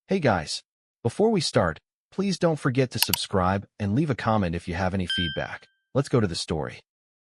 Hey guys, before we start, please don't forget to subscribe and leave a comment if you have any feedback. Let's go to the story.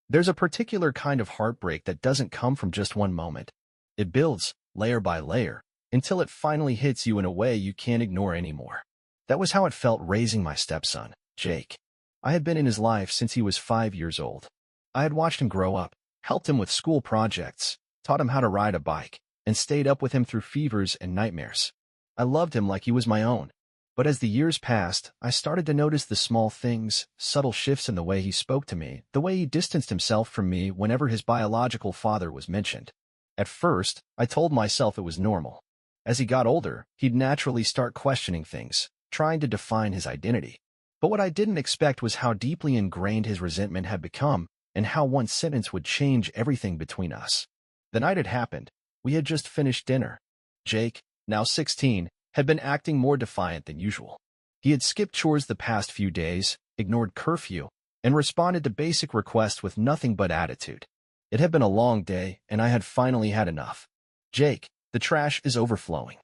There's a particular kind of heartbreak that doesn't come from just one moment. It builds, layer by layer, until it finally hits you in a way you can't ignore anymore. That was how it felt raising my stepson, Jake. I had been in his life since he was 5 years old. I had watched him grow up, helped him with school projects, taught him how to ride a bike, and stayed up with him through fevers and nightmares. I loved him like he was my own. But as the years passed, I started to notice the small things, subtle shifts in the way he spoke to me, the way he distanced himself from me whenever his biological father was mentioned. At first, I told myself it was normal. As he got older, he'd naturally start questioning things, trying to define his identity. But what I didn't expect was how deeply ingrained his resentment had become, and how one sentence would change everything between us. The night it happened, we had just finished dinner. Jake, now 16, had been acting more defiant than usual. He had skipped chores the past few days, ignored curfew, and responded to basic requests with nothing but attitude. It had been a long day, and I had finally had enough. Jake, the trash is overflowing.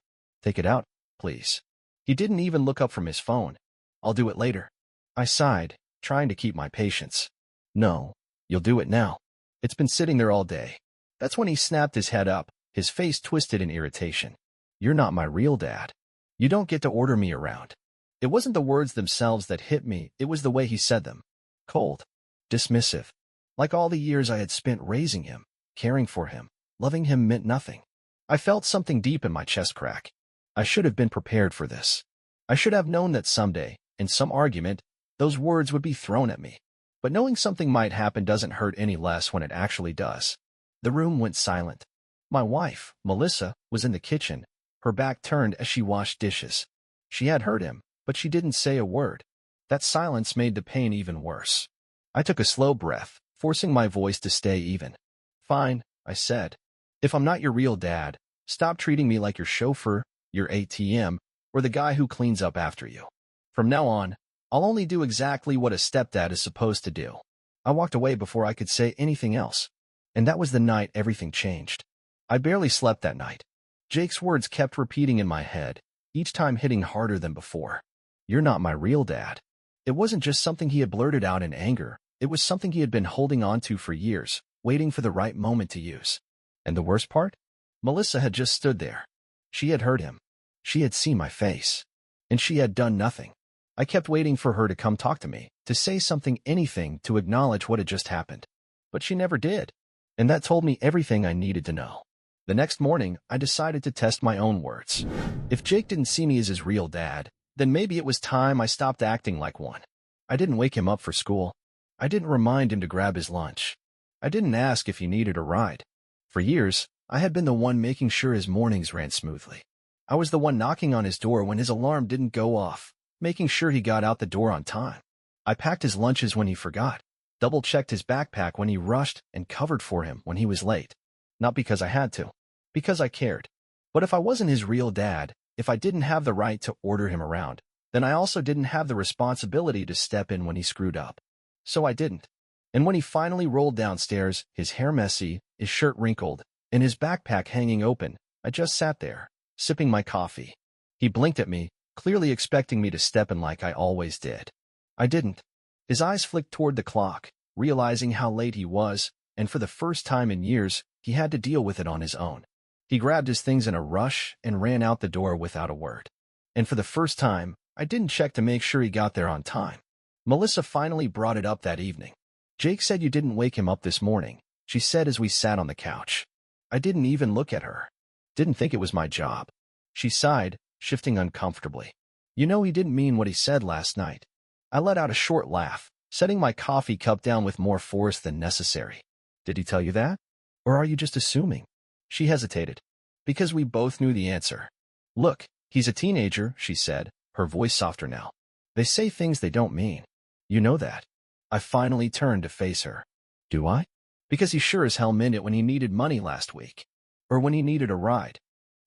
Take it out, please. He didn't even look up from his phone. I'll do it later. I sighed, trying to keep my patience. No, you'll do it now. It's been sitting there all day. That's when he snapped his head up, his face twisted in irritation. You're not my real dad. You don't get to order me around. It wasn't the words themselves that hit me, it was the way he said them. Cold. Dismissive. Like all the years I had spent raising him, caring for him, loving him meant nothing. I felt something deep in my chest crack. I should have been prepared for this. I should have known that someday, in some argument, those words would be thrown at me. But knowing something might happen doesn't hurt any less when it actually does. The room went silent. My wife, Melissa, was in the kitchen, her back turned as she washed dishes. She had heard him, but she didn't say a word. That silence made the pain even worse. I took a slow breath, forcing my voice to stay even. Fine, I said. If I'm not your real dad, stop treating me like your chauffeur, your ATM, or the guy who cleans up after you. From now on, I'll only do exactly what a stepdad is supposed to do. I walked away before I could say anything else. And that was the night everything changed. I barely slept that night. Jake's words kept repeating in my head, each time hitting harder than before. You're not my real dad. It wasn't just something he had blurted out in anger. It was something he had been holding on to for years, waiting for the right moment to use. And the worst part? Melissa had just stood there. She had heard him. She had seen my face. And she had done nothing. I kept waiting for her to come talk to me, to say something, anything, to acknowledge what had just happened. But she never did. And that told me everything I needed to know. The next morning, I decided to test my own words. If Jake didn't see me as his real dad, then maybe it was time I stopped acting like one. I didn't wake him up for school. I didn't remind him to grab his lunch. I didn't ask if he needed a ride. For years, I had been the one making sure his mornings ran smoothly. I was the one knocking on his door when his alarm didn't go off, making sure he got out the door on time. I packed his lunches when he forgot, double-checked his backpack when he rushed, and covered for him when he was late. Not because I had to, because I cared. But if I wasn't his real dad, if I didn't have the right to order him around, then I also didn't have the responsibility to step in when he screwed up. So I didn't. And when he finally rolled downstairs, his hair messy, his shirt wrinkled, and his backpack hanging open, I just sat there, sipping my coffee. He blinked at me, clearly expecting me to step in like I always did. I didn't. His eyes flicked toward the clock, realizing how late he was, and for the first time in years, he had to deal with it on his own. He grabbed his things in a rush and ran out the door without a word. And for the first time, I didn't check to make sure he got there on time. Melissa finally brought it up that evening. Jake said you didn't wake him up this morning, she said as we sat on the couch. I didn't even look at her. Didn't think it was my job. She sighed, shifting uncomfortably. You know he didn't mean what he said last night. I let out a short laugh, setting my coffee cup down with more force than necessary. Did he tell you that? Or are you just assuming? She hesitated. Because we both knew the answer. Look, he's a teenager, she said, her voice softer now. They say things they don't mean. You know that. I finally turned to face her. Do I? Because he sure as hell meant it when he needed money last week. Or when he needed a ride.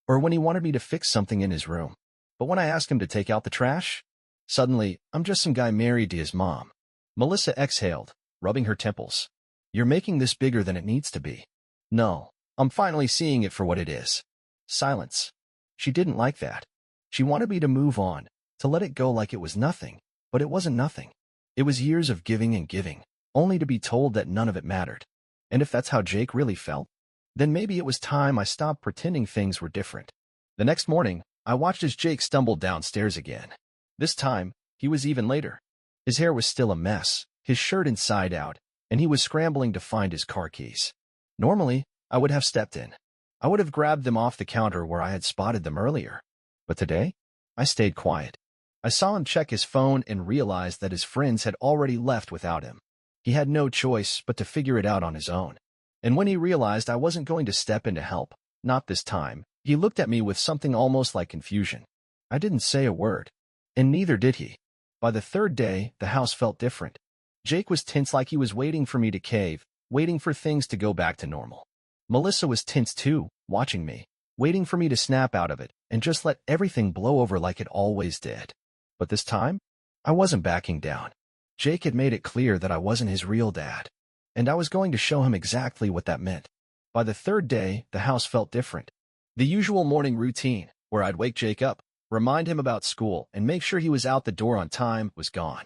Or when he wanted me to fix something in his room. But when I asked him to take out the trash, suddenly, I'm just some guy married to his mom. Melissa exhaled, rubbing her temples. You're making this bigger than it needs to be. No, I'm finally seeing it for what it is. Silence. She didn't like that. She wanted me to move on, to let it go like it was nothing, but it wasn't nothing. It was years of giving and giving, only to be told that none of it mattered. And if that's how Jake really felt, then maybe it was time I stopped pretending things were different. The next morning, I watched as Jake stumbled downstairs again. This time, he was even later. His hair was still a mess, his shirt inside out, and he was scrambling to find his car keys. Normally, I would have stepped in. I would have grabbed them off the counter where I had spotted them earlier. But today, I stayed quiet. I saw him check his phone and realized that his friends had already left without him. He had no choice but to figure it out on his own. And when he realized I wasn't going to step in to help, not this time, he looked at me with something almost like confusion. I didn't say a word, and neither did he. By the third day, the house felt different. Jake was tense like he was waiting for me to cave, waiting for things to go back to normal. Melissa was tense too, watching me, waiting for me to snap out of it and just let everything blow over like it always did. But this time, I wasn't backing down. Jake had made it clear that I wasn't his real dad, and I was going to show him exactly what that meant. By the third day, the house felt different. The usual morning routine, where I'd wake Jake up, remind him about school, and make sure he was out the door on time, was gone.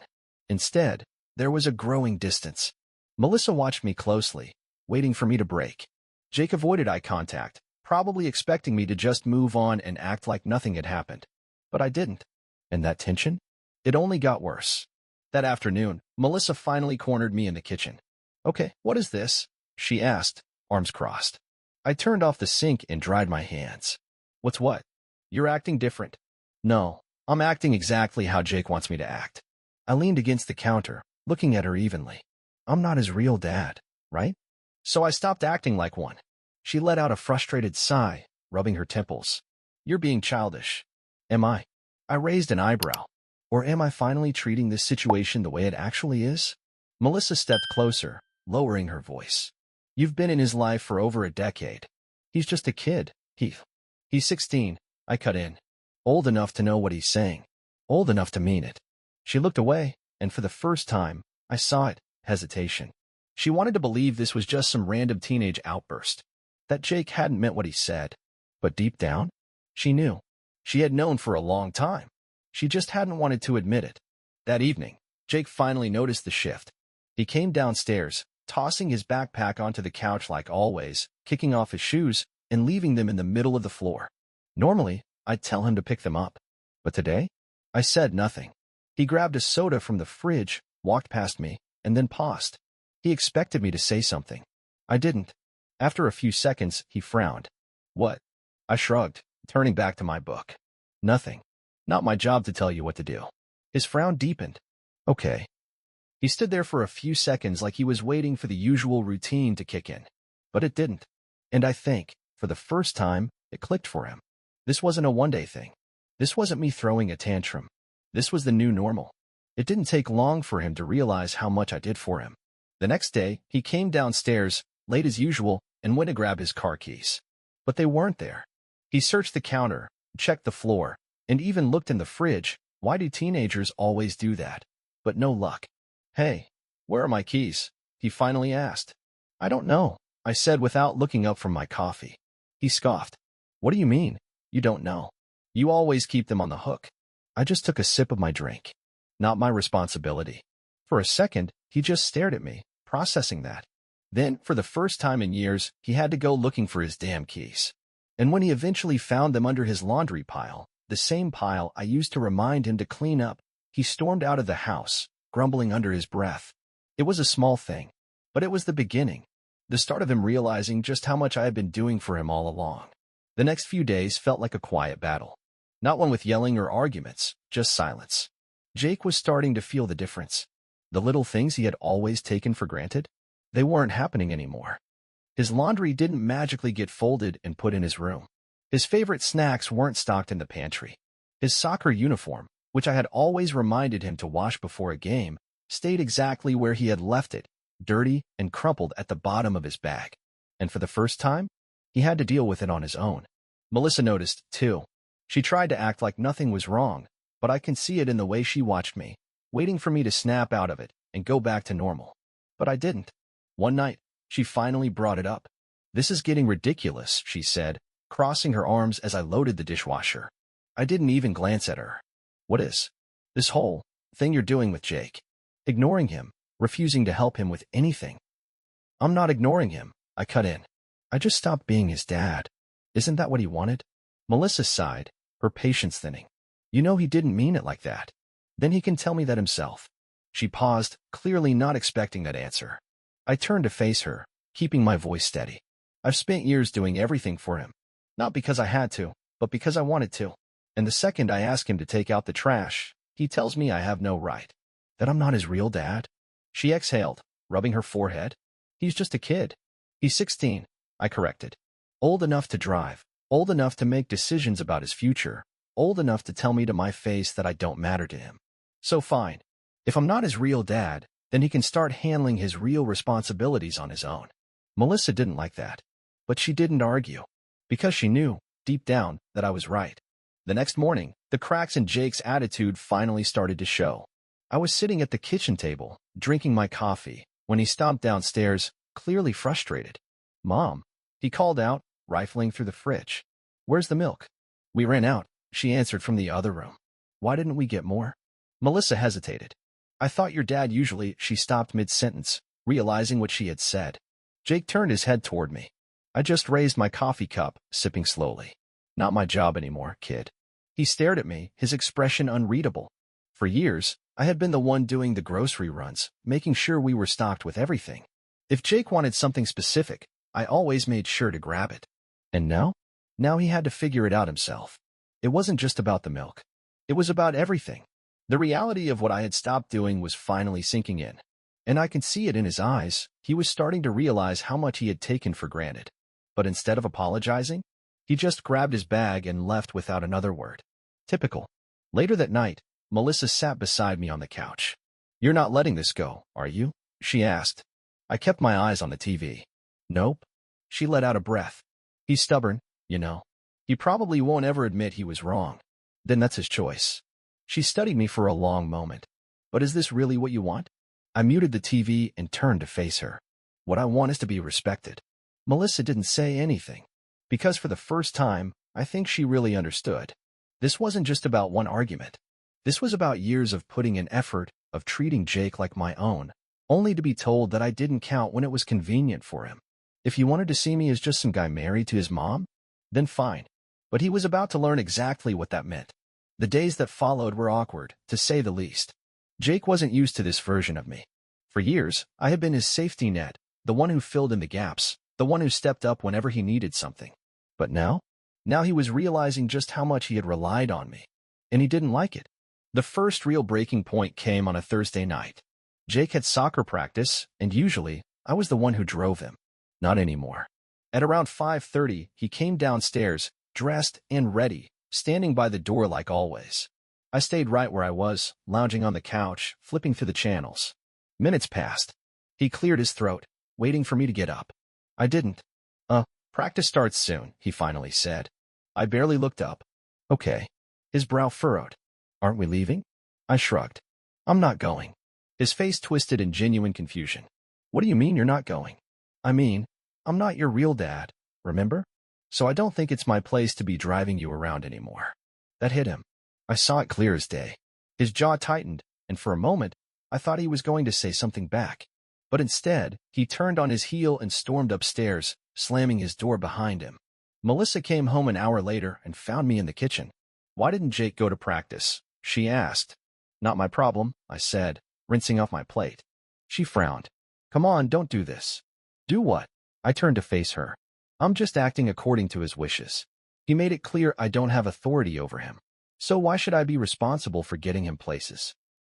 Instead, there was a growing distance. Melissa watched me closely, waiting for me to break. Jake avoided eye contact, probably expecting me to just move on and act like nothing had happened. But I didn't. And that tension? It only got worse. That afternoon, Melissa finally cornered me in the kitchen. "Okay, what is this?" she asked, arms crossed. I turned off the sink and dried my hands. "What's what?" "You're acting different." "No, I'm acting exactly how Jake wants me to act." I leaned against the counter, looking at her evenly. "I'm not his real dad, right?" "So I stopped acting like one." She let out a frustrated sigh, rubbing her temples. "You're being childish." "Am I?" I raised an eyebrow. "Or am I finally treating this situation the way it actually is?" Melissa stepped closer, lowering her voice. "You've been in his life for over a decade. He's just a kid, He's 16, I cut in. Old enough to know what he's saying. Old enough to mean it." She looked away, and for the first time, I saw it, hesitation. She wanted to believe this was just some random teenage outburst, that Jake hadn't meant what he said. But deep down, she knew. She had known for a long time. She just hadn't wanted to admit it. That evening, Jake finally noticed the shift. He came downstairs, tossing his backpack onto the couch like always, kicking off his shoes, and leaving them in the middle of the floor. Normally, I'd tell him to pick them up. But today, I said nothing. He grabbed a soda from the fridge, walked past me, and then paused. He expected me to say something. I didn't. After a few seconds, he frowned. "What?" I shrugged, turning back to my book. "Nothing. Not my job to tell you what to do." His frown deepened. "Okay." He stood there for a few seconds like he was waiting for the usual routine to kick in. But it didn't. And I think, for the first time, it clicked for him. This wasn't a one-day thing. This wasn't me throwing a tantrum. This was the new normal. It didn't take long for him to realize how much I did for him. The next day, he came downstairs, late as usual, and went to grab his car keys. But they weren't there. He searched the counter, checked the floor, and even looked in the fridge. Why do teenagers always do that? But no luck. "Hey, where are my keys?" he finally asked. "I don't know," I said without looking up from my coffee. He scoffed. "What do you mean, you don't know? You always keep them on the hook." I just took a sip of my drink. Not my responsibility. For a second, he just stared at me, processing that. Then, for the first time in years, he had to go looking for his damn keys. And when he eventually found them under his laundry pile, the same pile I used to remind him to clean up, he stormed out of the house, grumbling under his breath. It was a small thing, but it was the beginning, the start of him realizing just how much I had been doing for him all along. The next few days felt like a quiet battle. Not one with yelling or arguments, just silence. Jake was starting to feel the difference. The little things he had always taken for granted, they weren't happening anymore. His laundry didn't magically get folded and put in his room. His favorite snacks weren't stocked in the pantry. His soccer uniform, which I had always reminded him to wash before a game, stayed exactly where he had left it, dirty and crumpled at the bottom of his bag. And for the first time, he had to deal with it on his own. Melissa noticed, too. She tried to act like nothing was wrong, but I can see it in the way she watched me, waiting for me to snap out of it and go back to normal. But I didn't. One night, she finally brought it up. "This is getting ridiculous," she said, crossing her arms as I loaded the dishwasher. I didn't even glance at her. What is this whole thing you're doing with Jake? Ignoring him, refusing to help him with anything. I'm not ignoring him, I cut in. I just stopped being his dad. Isn't that what he wanted? Melissa sighed, her patience thinning. You know he didn't mean it like that. Then he can tell me that himself. She paused, clearly not expecting that answer. I turned to face her, keeping my voice steady. I've spent years doing everything for him. Not because I had to, but because I wanted to. And the second I ask him to take out the trash, he tells me I have no right. That I'm not his real dad. She exhaled, rubbing her forehead. He's just a kid. He's 16, I corrected. Old enough to drive, old enough to make decisions about his future, old enough to tell me to my face that I don't matter to him. So fine. If I'm not his real dad, then he can start handling his real responsibilities on his own. Melissa didn't like that. But she didn't argue. Because she knew, deep down, that I was right. The next morning, the cracks in Jake's attitude finally started to show. I was sitting at the kitchen table, drinking my coffee, when he stomped downstairs, clearly frustrated. Mom, he called out, rifling through the fridge. Where's the milk? We ran out, she answered from the other room. Why didn't we get more? Melissa hesitated. I thought your dad usually, she stopped mid-sentence, realizing what she had said. Jake turned his head toward me. I just raised my coffee cup, sipping slowly. Not my job anymore, kid. He stared at me, his expression unreadable. For years, I had been the one doing the grocery runs, making sure we were stocked with everything. If Jake wanted something specific, I always made sure to grab it. And now? Now he had to figure it out himself. It wasn't just about the milk. It was about everything. The reality of what I had stopped doing was finally sinking in. And I could see it in his eyes. He was starting to realize how much he had taken for granted. But instead of apologizing, he just grabbed his bag and left without another word. Typical. Later that night, Melissa sat beside me on the couch. You're not letting this go, are you? She asked. I kept my eyes on the TV. Nope. She let out a breath. He's stubborn, you know. He probably won't ever admit he was wrong. Then that's his choice. She studied me for a long moment. But is this really what you want? I muted the TV and turned to face her. What I want is to be respected. Melissa didn't say anything. Because for the first time, I think she really understood. This wasn't just about one argument. This was about years of putting in effort, of treating Jake like my own, only to be told that I didn't count when it was convenient for him. If he wanted to see me as just some guy married to his mom, then fine. But he was about to learn exactly what that meant. The days that followed were awkward, to say the least. Jake wasn't used to this version of me. For years, I had been his safety net, the one who filled in the gaps, the one who stepped up whenever he needed something. But now he was realizing just how much he had relied on me. And he didn't like it. The first real breaking point came on a Thursday night. Jake had soccer practice, and usually, I was the one who drove him. Not anymore. At around 5:30, he came downstairs, dressed and ready, standing by the door like always. I stayed right where I was, lounging on the couch, flipping through the channels. Minutes passed. He cleared his throat, waiting for me to get up. I didn't. Practice starts soon, he finally said. I barely looked up. Okay. His brow furrowed. Aren't we leaving? I shrugged. I'm not going. His face twisted in genuine confusion. What do you mean you're not going? I mean, I'm not your real dad, remember? So I don't think it's my place to be driving you around anymore. That hit him. I saw it clear as day. His jaw tightened, and for a moment, I thought he was going to say something back. But instead, he turned on his heel and stormed upstairs, slamming his door behind him. Melissa came home an hour later and found me in the kitchen. Why didn't Jake go to practice? She asked. Not my problem, I said, rinsing off my plate. She frowned. Come on, don't do this. Do what? I turned to face her. I'm just acting according to his wishes. He made it clear I don't have authority over him. So why should I be responsible for getting him places?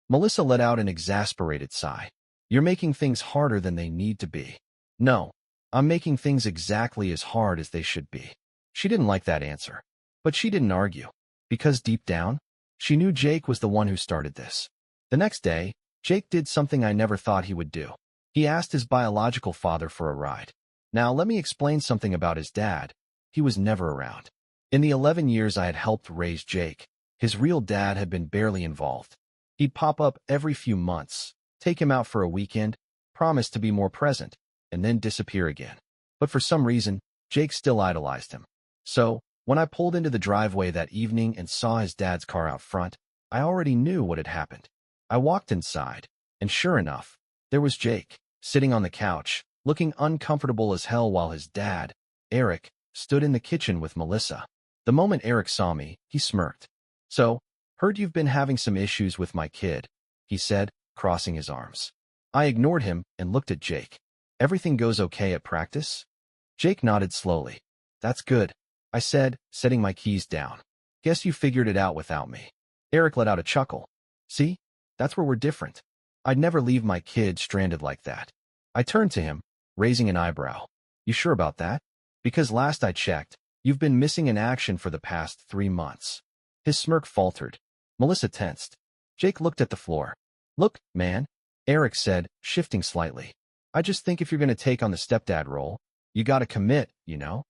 Melissa let out an exasperated sigh. You're making things harder than they need to be. No, I'm making things exactly as hard as they should be. She didn't like that answer. But she didn't argue. Because deep down, she knew Jake was the one who started this. The next day, Jake did something I never thought he would do. He asked his biological father for a ride. Now let me explain something about his dad. He was never around. In the 11 years I had helped raise Jake, his real dad had been barely involved. He'd pop up every few months, take him out for a weekend, promise to be more present, and then disappear again. But for some reason, Jake still idolized him. So, When I pulled into the driveway that evening and saw his dad's car out front, I already knew what had happened. I walked inside, and sure enough, there was Jake, sitting on the couch, looking uncomfortable as hell while his dad, Eric, stood in the kitchen with Melissa. The moment Eric saw me, he smirked. "So, heard you've been having some issues with my kid," he said, crossing his arms. I ignored him and looked at Jake. "Everything goes okay at practice?" Jake nodded slowly. "That's good," I said, setting my keys down. "Guess you figured it out without me." Eric let out a chuckle. "See? That's where we're different. I'd never leave my kid stranded like that." I turned to him, raising an eyebrow. "You sure about that? Because last I checked, you've been missing in action for the past 3 months." His smirk faltered. Melissa tensed. Jake looked at the floor. "Look, man," Eric said, shifting slightly. "I just think if you're going to take on the stepdad role, you gotta commit, you know?"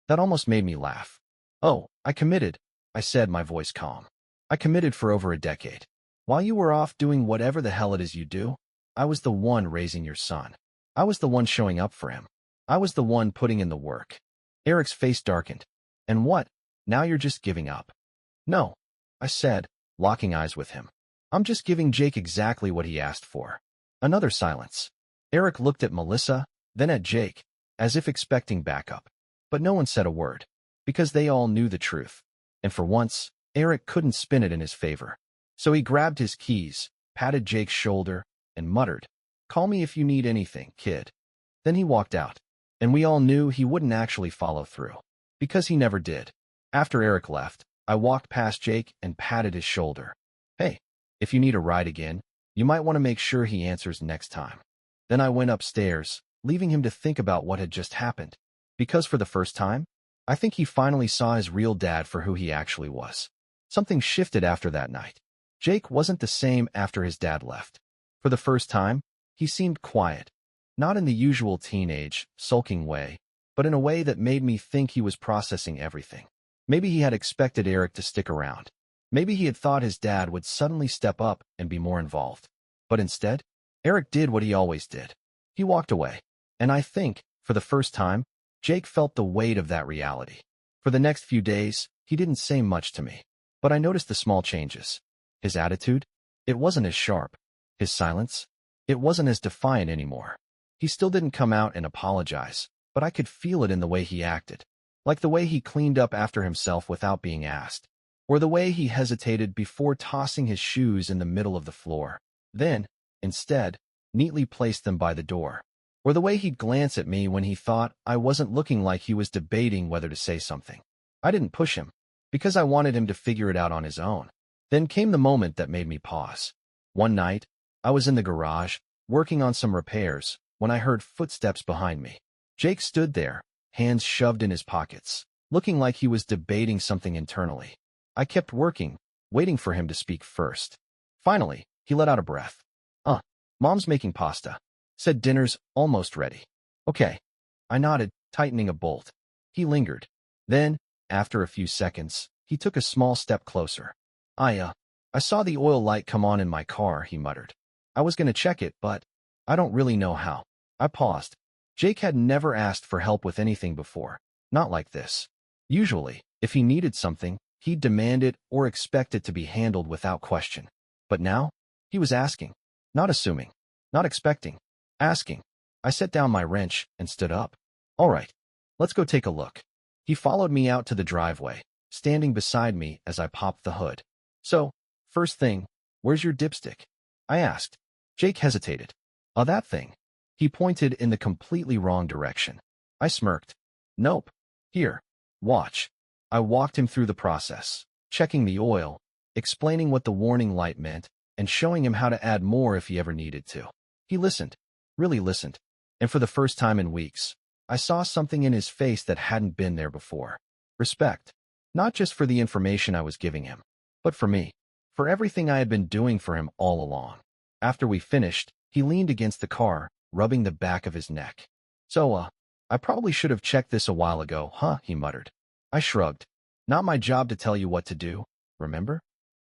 That almost made me laugh. "Oh, I committed," I said, my voice calm. "I committed for over a decade. While you were off doing whatever the hell it is you do, I was the one raising your son. I was the one showing up for him. I was the one putting in the work." Eric's face darkened. "And what? Now you're just giving up?" "No," I said, locking eyes with him. "I'm just giving Jake exactly what he asked for." Another silence. Eric looked at Melissa, then at Jake, as if expecting backup. But no one said a word, because they all knew the truth. And for once, Eric couldn't spin it in his favor. So he grabbed his keys, patted Jake's shoulder, and muttered, "Call me if you need anything, kid." Then he walked out, and we all knew he wouldn't actually follow through, because he never did. After Eric left, I walked past Jake and patted his shoulder. "Hey, if you need a ride again, you might want to make sure he answers next time." Then I went upstairs, leaving him to think about what had just happened. Because for the first time, I think he finally saw his real dad for who he actually was. Something shifted after that night. Jake wasn't the same after his dad left. For the first time, he seemed quiet. Not in the usual teenage, sulking way, but in a way that made me think he was processing everything. Maybe he had expected Eric to stick around. Maybe he had thought his dad would suddenly step up and be more involved. But instead, Eric did what he always did. He walked away. And I think, for the first time, Jake felt the weight of that reality. For the next few days, he didn't say much to me. But I noticed the small changes. His attitude? It wasn't as sharp. His silence? It wasn't as defiant anymore. He still didn't come out and apologize, but I could feel it in the way he acted. Like the way he cleaned up after himself without being asked. Or the way he hesitated before tossing his shoes in the middle of the floor. Then, instead, neatly placed them by the door. Or the way he'd glance at me when he thought I wasn't looking like he was debating whether to say something. I didn't push him, because I wanted him to figure it out on his own. Then came the moment that made me pause. One night, I was in the garage, working on some repairs, when I heard footsteps behind me. Jake stood there, hands shoved in his pockets, looking like he was debating something internally. I kept working, waiting for him to speak first. Finally, he let out a breath. Mom's making pasta," said. "Dinner's almost ready." "Okay." I nodded, tightening a bolt. He lingered. Then, after a few seconds, he took a small step closer. I saw the oil light come on in my car," he muttered. "I was going to check it, but I don't really know how." I paused. Jake had never asked for help with anything before. Not like this. Usually, if he needed something, he'd demand it or expect it to be handled without question. But now, he was asking. Not assuming. Not expecting. Asking. I set down my wrench and stood up. "All right. Let's go take a look." He followed me out to the driveway, standing beside me as I popped the hood. "So, first thing, where's your dipstick?" I asked. Jake hesitated. "Oh, that thing." He pointed in the completely wrong direction. I smirked. "Nope. Here. Watch." I walked him through the process, checking the oil, explaining what the warning light meant, and showing him how to add more if he ever needed to. He listened, really listened, and for the first time in weeks, I saw something in his face that hadn't been there before. Respect. Not just for the information I was giving him, but for me, for everything I had been doing for him all along. After we finished, he leaned against the car, rubbing the back of his neck. "So, I probably should have checked this a while ago, huh?" he muttered. I shrugged. "Not my job to tell you what to do, remember?"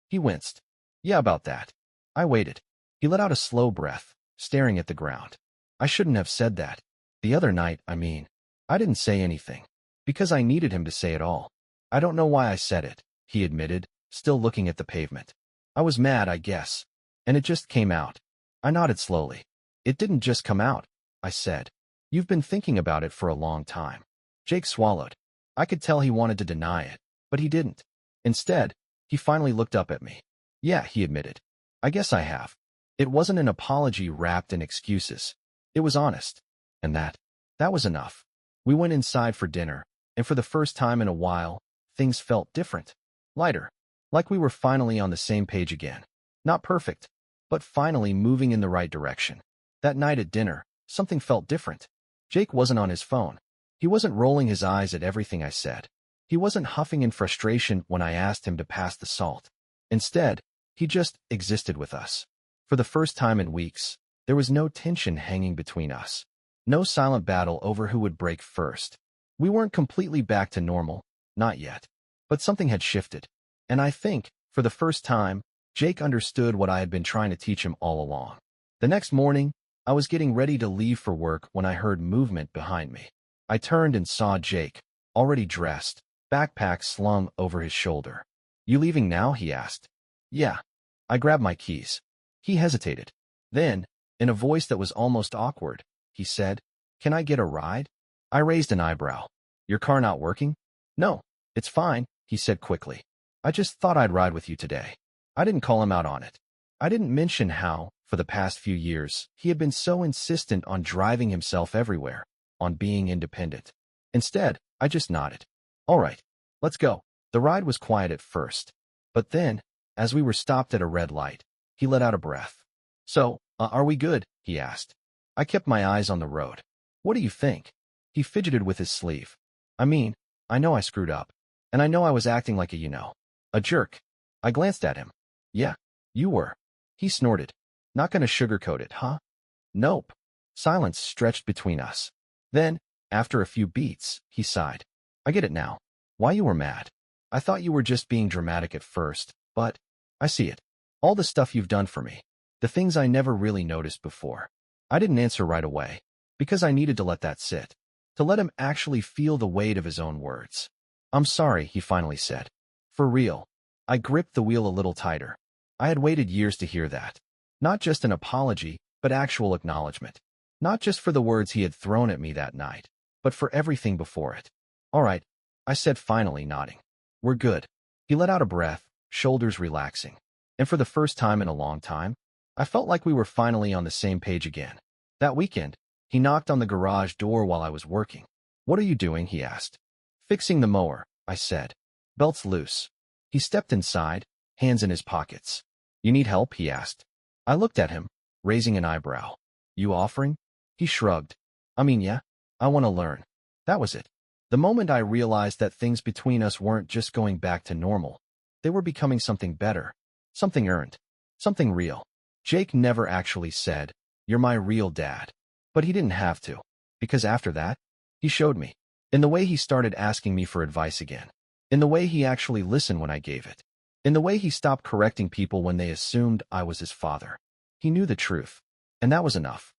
He winced. "Yeah, about that." I waited. He let out a slow breath, staring at the ground. I shouldn't have said that. The other night, I mean. I didn't say anything, because I needed him to say it all. I don't know why I said it, he admitted, still looking at the pavement. I was mad, I guess. And it just came out. I nodded slowly. It didn't just come out, I said. You've been thinking about it for a long time. Jake swallowed. I could tell he wanted to deny it, but he didn't. Instead, he finally looked up at me. Yeah, he admitted. I guess I have. It wasn't an apology wrapped in excuses. It was honest. And that was enough. We went inside for dinner, and for the first time in a while, things felt different. Lighter. Like we were finally on the same page again. Not perfect, but finally moving in the right direction. That night at dinner, something felt different. Jake wasn't on his phone. He wasn't rolling his eyes at everything I said. He wasn't huffing in frustration when I asked him to pass the salt. Instead, he just existed with us. For the first time in weeks, there was no tension hanging between us. No silent battle over who would break first. We weren't completely back to normal, not yet. But something had shifted. And I think, for the first time, Jake understood what I had been trying to teach him all along. The next morning, I was getting ready to leave for work when I heard movement behind me. I turned and saw Jake, already dressed, backpack slung over his shoulder. You leaving now? He asked. Yeah. I grabbed my keys. He hesitated. Then, in a voice that was almost awkward, he said, Can I get a ride? I raised an eyebrow. Your car not working? No, it's fine, he said quickly. I just thought I'd ride with you today. I didn't call him out on it. I didn't mention how, for the past few years, he had been so insistent on driving himself everywhere, on being independent. Instead, I just nodded. All right, let's go. The ride was quiet at first. But then, as we were stopped at a red light, he let out a breath. So, are we good? He asked. I kept my eyes on the road. What do you think? He fidgeted with his sleeve. I mean, I know I screwed up. And I know I was acting like a jerk. I glanced at him. Yeah, you were. He snorted. Not gonna sugarcoat it, huh? Nope. Silence stretched between us. Then, after a few beats, he sighed. I get it now. Why you were mad. I thought you were just being dramatic at first, but I see it. All the stuff you've done for me. The things I never really noticed before. I didn't answer right away, because I needed to let that sit. To let him actually feel the weight of his own words. I'm sorry, he finally said. For real. I gripped the wheel a little tighter. I had waited years to hear that. Not just an apology, but actual acknowledgement. Not just for the words he had thrown at me that night, but for everything before it. All right, I said finally, nodding. We're good. He let out a breath, shoulders relaxing. And for the first time in a long time, I felt like we were finally on the same page again. That weekend, he knocked on the garage door while I was working. What are you doing? He asked. Fixing the mower, I said. Belt's loose. He stepped inside, hands in his pockets. You need help? He asked. I looked at him, raising an eyebrow. You offering? He shrugged. I mean, yeah, I want to learn. That was it. The moment I realized that things between us weren't just going back to normal, they were becoming something better, something earned, something real. Jake never actually said, You're my real dad. But he didn't have to, because after that, he showed me. In the way he started asking me for advice again. In the way he actually listened when I gave it. In the way he stopped correcting people when they assumed I was his father. He knew the truth. And that was enough.